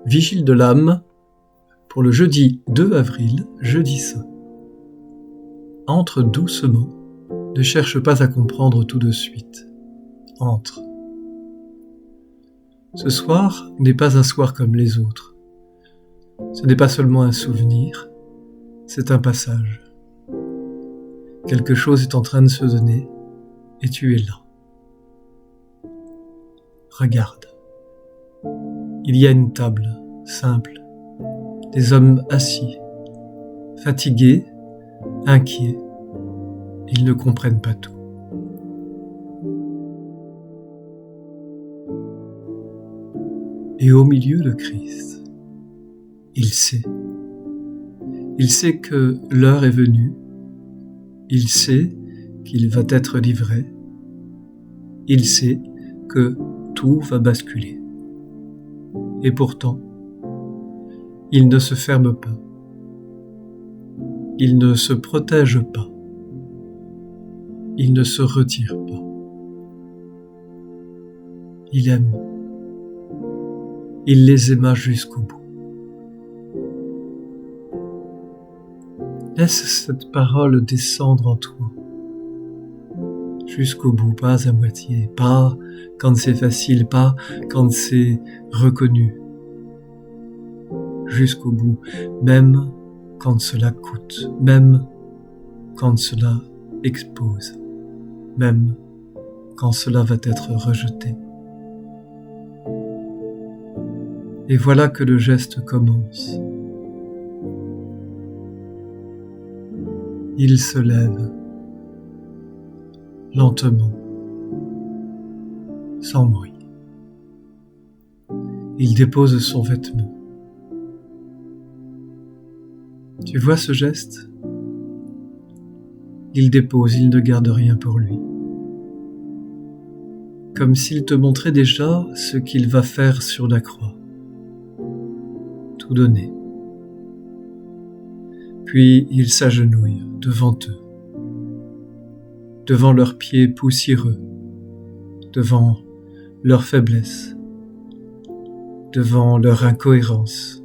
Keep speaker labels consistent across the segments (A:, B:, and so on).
A: Vigile de l'âme pour le jeudi 2 avril, jeudi saint. Entre doucement, ne cherche pas à comprendre tout de suite. Entre. Ce soir n'est pas un soir comme les autres. Ce n'est pas seulement un souvenir, c'est un passage. Quelque chose est en train de se donner et tu es là. Regarde. Il y a une table, simple, des hommes assis, fatigués, inquiets. Ils ne comprennent pas tout. Et au milieu le Christ, il sait. Il sait que l'heure est venue. Il sait qu'il va être livré. Il sait que tout va basculer. Et pourtant, il ne se ferme pas. Il ne se protège pas. Il ne se retire pas. Il aime. Il les aima jusqu'au bout. Laisse cette parole descendre en toi. Jusqu'au bout, pas à moitié, pas quand c'est facile, pas quand c'est reconnu. Jusqu'au bout, même quand cela coûte, même quand cela expose, même quand cela va être rejeté. Et voilà que le geste commence. Il se lève, lentement, sans bruit. Il dépose son vêtement. Tu vois ce geste ? Il dépose, il ne garde rien pour lui. Comme s'il te montrait déjà ce qu'il va faire sur la croix. Tout donner. Puis il s'agenouille devant eux, devant leurs pieds poussiéreux, devant leur faiblesse, devant leur incohérence.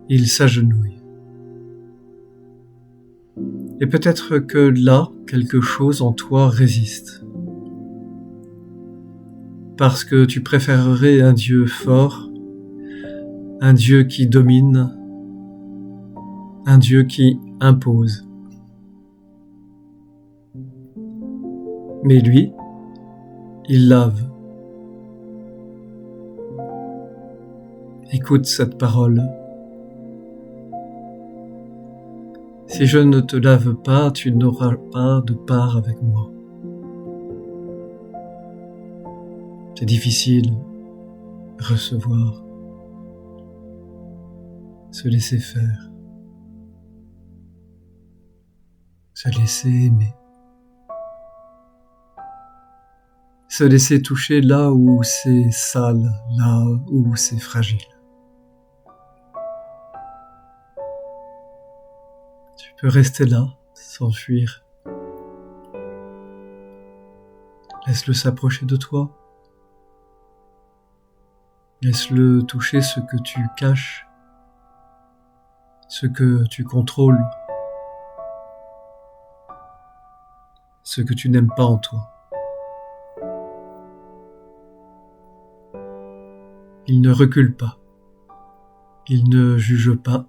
A: Il s'agenouille. Et peut-être que là, quelque chose en toi résiste. Parce que tu préférerais un Dieu fort, un Dieu qui domine, un Dieu qui impose. Mais lui, il lave. Écoute cette parole. Si je ne te lave pas, tu n'auras pas de part avec moi. C'est difficile, recevoir, se laisser faire, se laisser aimer, se laisser toucher là où c'est sale, là où c'est fragile. Tu peux rester là, sans fuir. Laisse-le s'approcher de toi. Laisse-le toucher ce que tu caches, ce que tu contrôles, ce que tu n'aimes pas en toi. Il ne recule pas, il ne juge pas,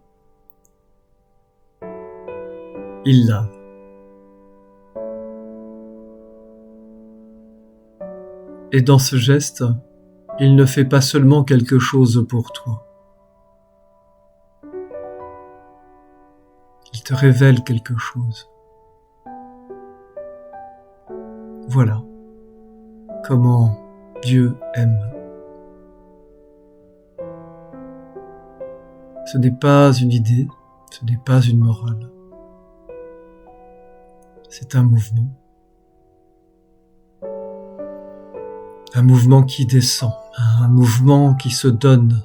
A: il lave. Et dans ce geste, il ne fait pas seulement quelque chose pour toi. Il te révèle quelque chose. Voilà comment Dieu aime. Ce n'est pas une idée, ce n'est pas une morale. C'est un mouvement. Un mouvement qui descend, un mouvement qui se donne,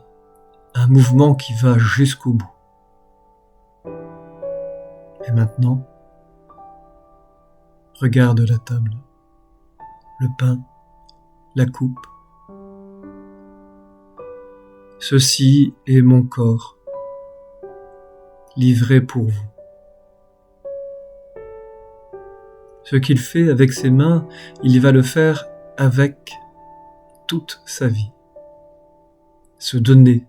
A: un mouvement qui va jusqu'au bout. Et maintenant, regarde la table, le pain, la coupe. ceci est mon corps, livré pour vous. Ce qu'il fait avec ses mains, il va le faire avec toute sa vie. Se donner,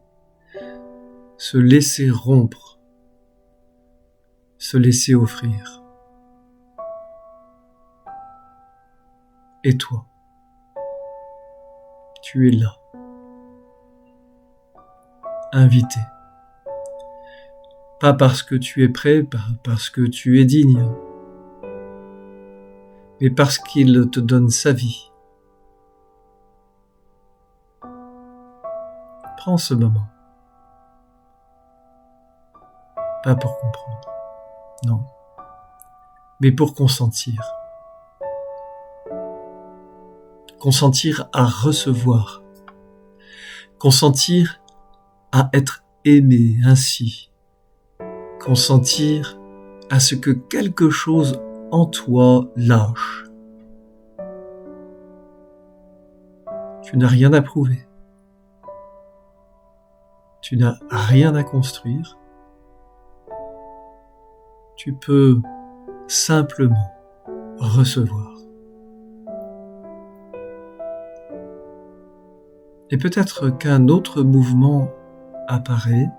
A: se laisser rompre, se laisser offrir. Et toi, tu es là, invité. Pas parce que tu es prêt, pas parce que tu es digne, mais parce qu'il te donne sa vie. Prends ce moment. Pas pour comprendre, non, mais pour consentir. Consentir à recevoir. Consentir à être aimé ainsi. Consentir à ce que quelque chose en toi lâche. Tu n'as rien à prouver. Tu n'as rien à construire. Tu peux simplement recevoir. Et peut-être qu'un autre mouvement apparaît,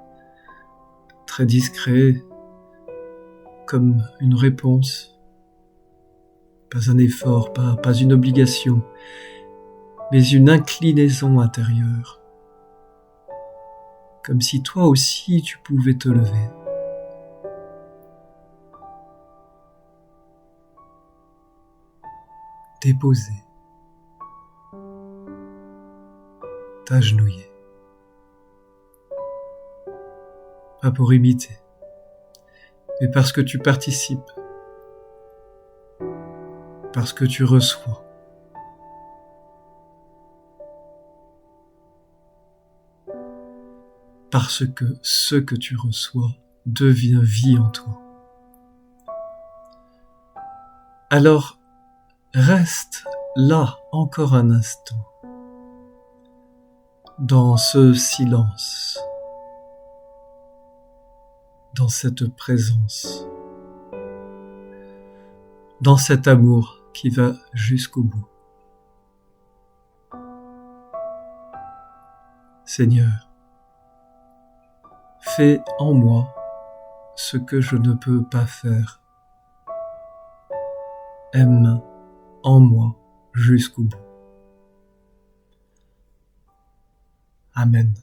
A: très discret, comme une réponse. Pas un effort, pas une obligation, mais une inclinaison intérieure. Comme si toi aussi tu pouvais te lever. Déposer. T'agenouiller. Pas pour imiter, mais parce que tu participes, parce que tu reçois. Parce que ce que tu reçois devient vie en toi. Alors, reste là encore un instant, dans ce silence, dans cette présence, dans cet amour qui va jusqu'au bout. Seigneur, fais en moi ce que je ne peux pas faire. Aime en moi jusqu'au bout. Amen.